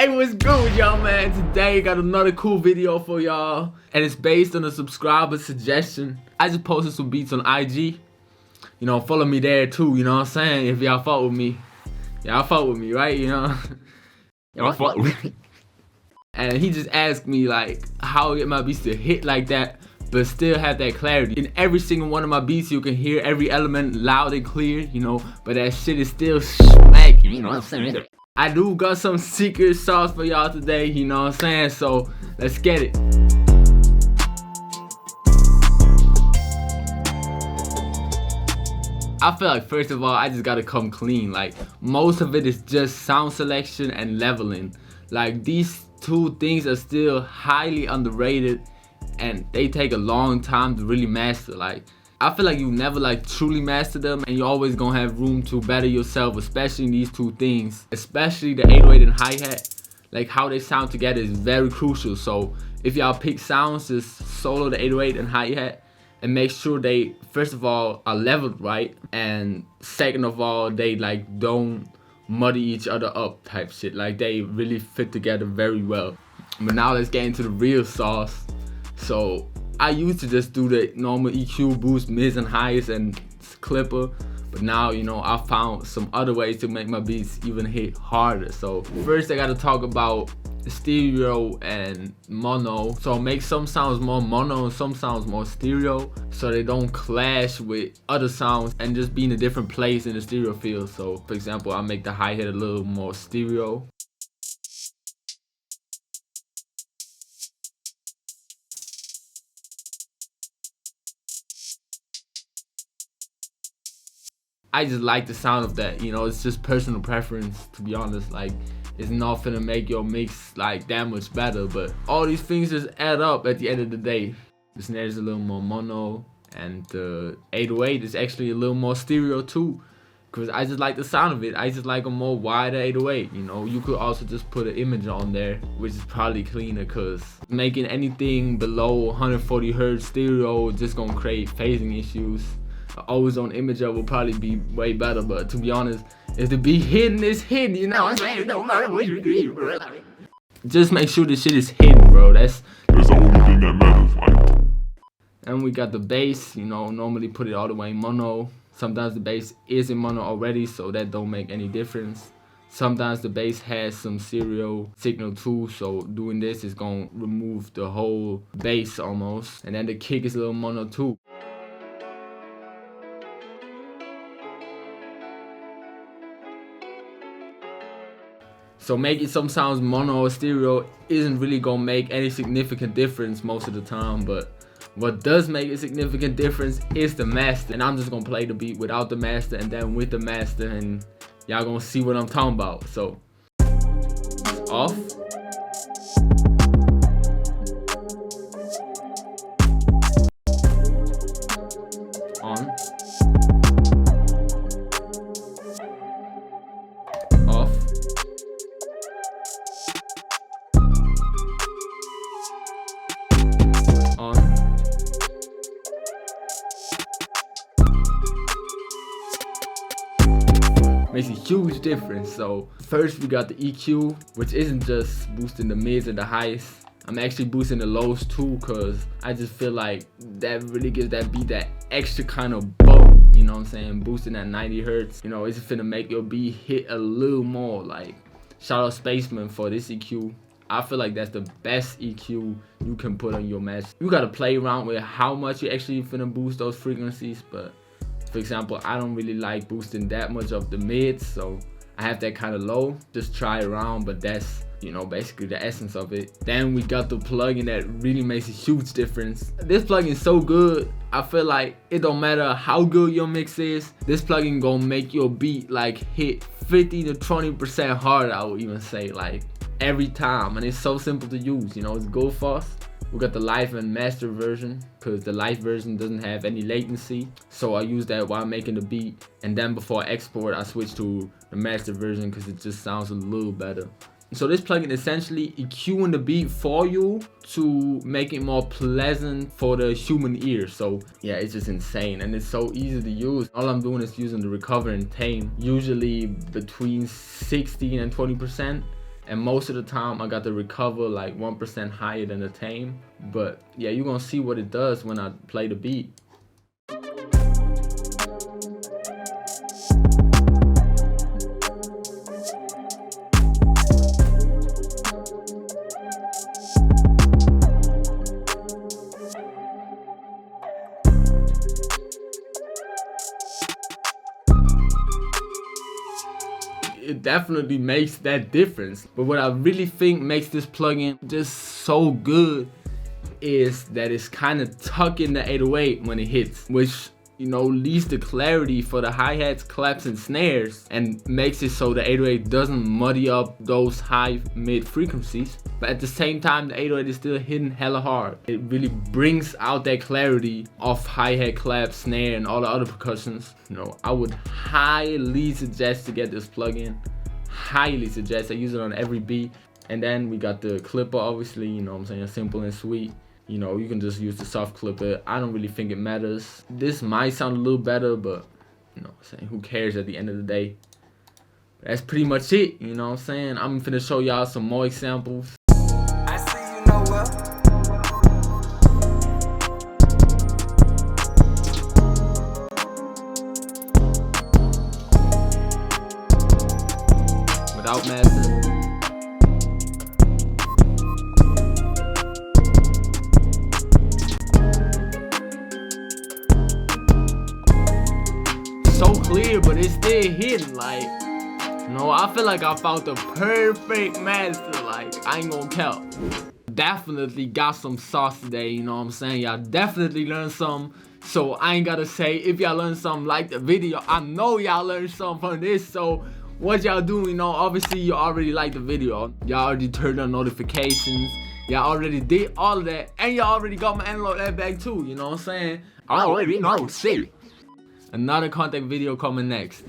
Hey, what's good with y'all, man? Today got another cool video for y'all, and it's based on a subscriber suggestion. I just posted some beats on IG. You know, follow me there too, you know what I'm saying? If y'all fuck with me. Y'all fuck with me, right? You know? Y'all fuck with me. And he just asked me like how I get my beats to hit like that but still have that clarity. In every single one of my beats you can hear every element loud and clear, you know, but that shit is still smacking, you know what I'm saying? I do got some secret sauce for y'all today, you know what I'm saying? So let's get it. I feel like first of all I just gotta come clean. Like most of it is just sound selection and leveling. Like these two things are still highly underrated and they take a long time to really master. Like I feel like you never like truly master them, and you're always gonna have room to better yourself, especially in these two things, especially the 808 and hi-hat. Like how they sound together is very crucial. So if y'all pick sounds, just solo the 808 and hi-hat and make sure they first of all are leveled right, and second of all they like don't muddy each other up type shit. Like they really fit together very well. But now let's get into the real sauce. So I used to just do the normal EQ, boost, mids and highs and clipper, but now, you know, I found some other ways to make my beats even hit harder. So first I gotta talk about stereo and mono. So make some sounds more mono and some sounds more stereo, so they don't clash with other sounds and just be in a different place in the stereo field. So for example, I make the hi-hat a little more stereo. I just like the sound of that, you know, it's just personal preference, to be honest. Like, it's not finna make your mix like that much better, but all these things just add up at the end of the day. The snare is a little more mono, and the 808 is actually a little more stereo too, because I just like the sound of it. I just like a more wider 808, you know. You could also just put an image on there, which is probably cleaner, because making anything below 140 hertz stereo is just gonna create phasing issues. Always on imager will probably be way better, but to be honest, if the beat hidden is hidden, you know. Just make sure the shit is hidden, bro. That's the only thing that matters. Like. And we got the bass, you know, normally put it all the way in mono. Sometimes the bass is in mono already, so that don't make any difference. Sometimes the bass has some stereo signal too, so doing this is gonna remove the whole bass almost. And then the kick is a little mono too. So making some sounds mono or stereo isn't really gonna make any significant difference most of the time, but what does make a significant difference is the master. And I'm just gonna play the beat without the master and then with the master, and y'all gonna see what I'm talking about. So off. On. Off. On. Makes a huge difference. So first we got the EQ, which isn't just boosting the mids and the highs. I'm actually boosting the lows too, cause I just feel like that really gives that beat that extra kind of boom, you know what I'm saying? Boosting at 90 hertz, you know, it's finna make your beat hit a little more. Like, shout out Spaceman for this EQ. I feel like that's the best EQ you can put on your match. You gotta play around with how much you actually finna boost those frequencies, but for example, I don't really like boosting that much of the mids, so I have that kind of low. Just try around, but that's, you know, basically the essence of it. Then we got the plugin that really makes a huge difference. This plugin is so good, I feel like it don't matter how good your mix is, this plugin gonna make your beat like hit 50 to 20% harder, I would even say, like every time. And it's so simple to use, you know, it's go fast. We got the live and master version, because the live version doesn't have any latency, so I use that while making the beat, and then before I export I switch to the master version because it just sounds a little better. So this plugin essentially EQing the beat for you to make it more pleasant for the human ear. So yeah, it's just insane and it's so easy to use. All I'm doing is using the recover and tame, usually between 16 and 20%. And most of the time I got the recover like 1% higher than the tame. But yeah, you're gonna see what it does when I play the beat. It definitely makes that difference. But what I really think makes this plugin just so good is that it's kind of tucking the 808 when it hits, which, you know, leaves the clarity for the hi-hats, claps, and snares, and makes it so the 808 doesn't muddy up those high mid frequencies. But at the same time, the 808 is still hitting hella hard. It really brings out that clarity of hi-hat, clap, snare, and all the other percussions. You know, I would highly suggest to get this plugin. Highly suggest. I use it on every beat. And then we got the clipper, obviously, you know what I'm saying, simple and sweet. You know, you can just use the soft clipper. I don't really think it matters. This might sound a little better, but, you know what I'm saying, who cares at the end of the day? That's pretty much it, you know what I'm saying? I'm finna show y'all some more examples. I see you know well. Without mastering. So clear, but it's still hidden. Like, you know, I feel like I found the perfect master. Like, I ain't gonna count. Definitely got some sauce today, you know what I'm saying? Y'all definitely learned something. So I ain't gotta say, if y'all learned something, like the video. I know y'all learned something from this. So what y'all do, you know, obviously you already liked the video. Y'all already turned on notifications. Y'all already did all of that. And y'all already got my analog that back too, you know what I'm saying? I already know, see. Another contact video coming next.